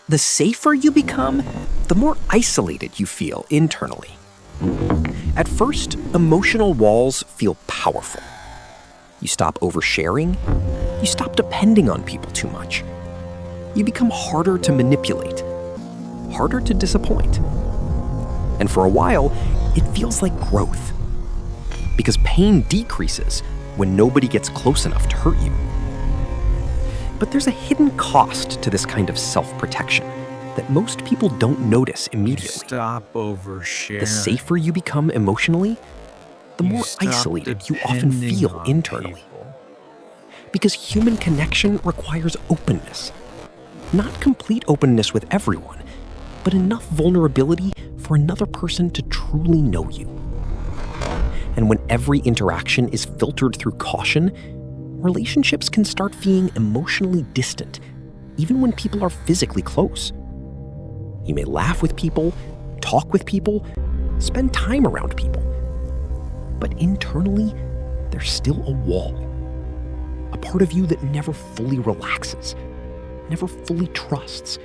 The safer you become, the more isolated you feel internally. At first, emotional walls feel powerful. You stop oversharing. You stop depending on people too much. You become harder to manipulate, harder to disappoint. And for a while, it feels like growth. Because pain decreases when nobody gets close enough to hurt you. But there's a hidden cost to this kind of self-protection that most people don't notice immediately. Stop oversharing. The safer you become emotionally, the more isolated you often feel internally. Because human connection requires openness. Not complete openness with everyone, but enough vulnerability for another person to truly know you. And when every interaction is filtered through caution, relationships can start feeling emotionally distant, even when people are physically close. You may laugh with people, talk with people, spend time around people. But internally, there's still a wall. A part of you that never fully relaxes, never fully trusts,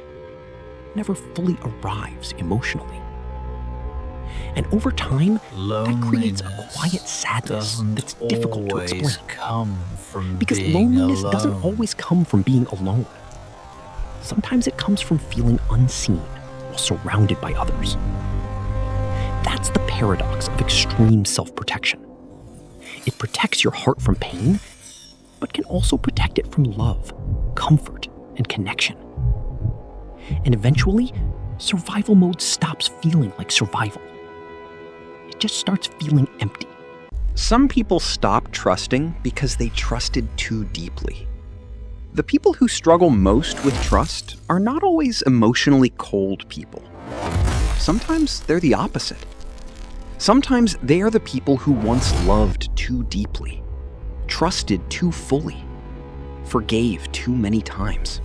never fully arrives emotionally. And over time, that creates a quiet sadness that's difficult to explain. Because loneliness doesn't always come from being alone. Sometimes it comes from feeling unseen while surrounded by others. That's the paradox of extreme self-protection. It protects your heart from pain, but can also protect it from love, comfort, and connection. And eventually, survival mode stops feeling like survival. It just starts feeling empty. Some people stop trusting because they trusted too deeply. The people who struggle most with trust are not always emotionally cold people. Sometimes they're the opposite. Sometimes they are the people who once loved too deeply, trusted too fully, forgave too many times,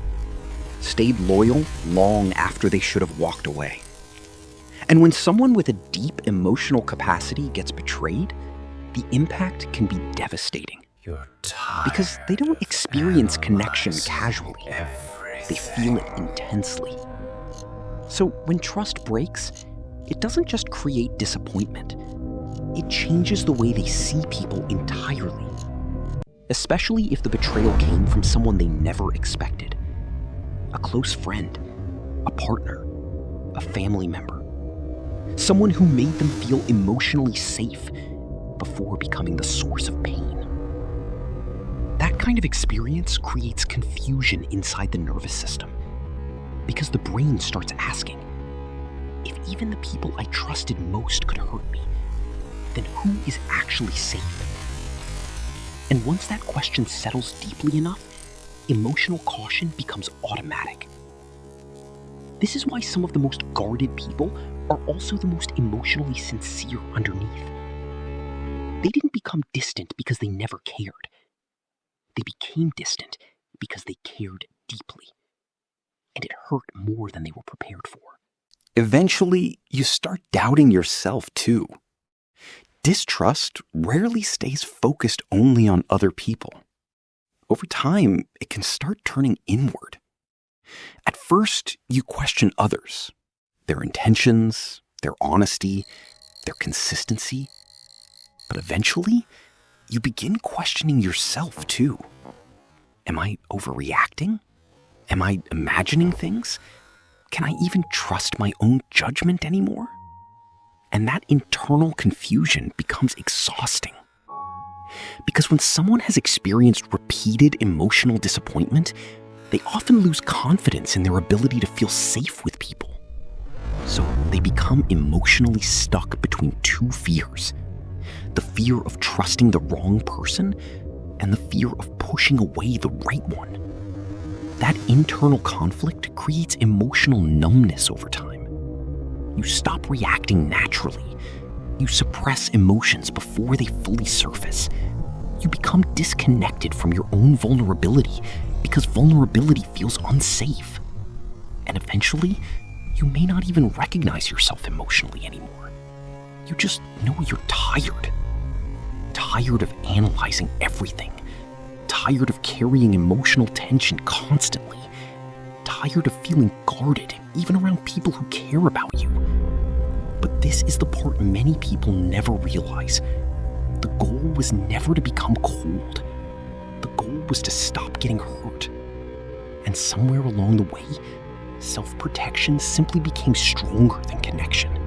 stayed loyal long after they should have walked away. And when someone with a deep emotional capacity gets betrayed, the impact can be devastating. Because they don't experience connection casually. They feel it intensely. So when trust breaks, it doesn't just create disappointment. It changes the way they see people entirely. Especially if the betrayal came from someone they never expected. A close friend, a partner, a family member. Someone who made them feel emotionally safe before becoming the source of pain. That kind of experience creates confusion inside the nervous system because the brain starts asking, if even the people I trusted most could hurt me, then who is actually safe? And once that question settles deeply enough, emotional caution becomes automatic. This is why some of the most guarded people are also the most emotionally sincere underneath. They didn't become distant because they never cared. They became distant because they cared deeply. And it hurt more than they were prepared for. Eventually, you start doubting yourself too. Distrust rarely stays focused only on other people. Over time, it can start turning inward. At first, you question others, their intentions, their honesty, their consistency. But eventually, you begin questioning yourself too. Am I overreacting? Am I imagining things? Can I even trust my own judgment anymore? And that internal confusion becomes exhausting. Because when someone has experienced repeated emotional disappointment, they often lose confidence in their ability to feel safe with people. So they become emotionally stuck between two fears. The fear of trusting the wrong person and the fear of pushing away the right one. That internal conflict creates emotional numbness over time. You stop reacting naturally. You suppress emotions before they fully surface. You become disconnected from your own vulnerability because vulnerability feels unsafe. And eventually, you may not even recognize yourself emotionally anymore. You just know you're tired. Tired of analyzing everything. Tired of carrying emotional tension constantly. tired of feeling guarded, even around people who care about you. But this is the part many people never realize. The goal was never to become cold. The goal was to stop getting hurt. And somewhere along the way, self-protection simply became stronger than connection.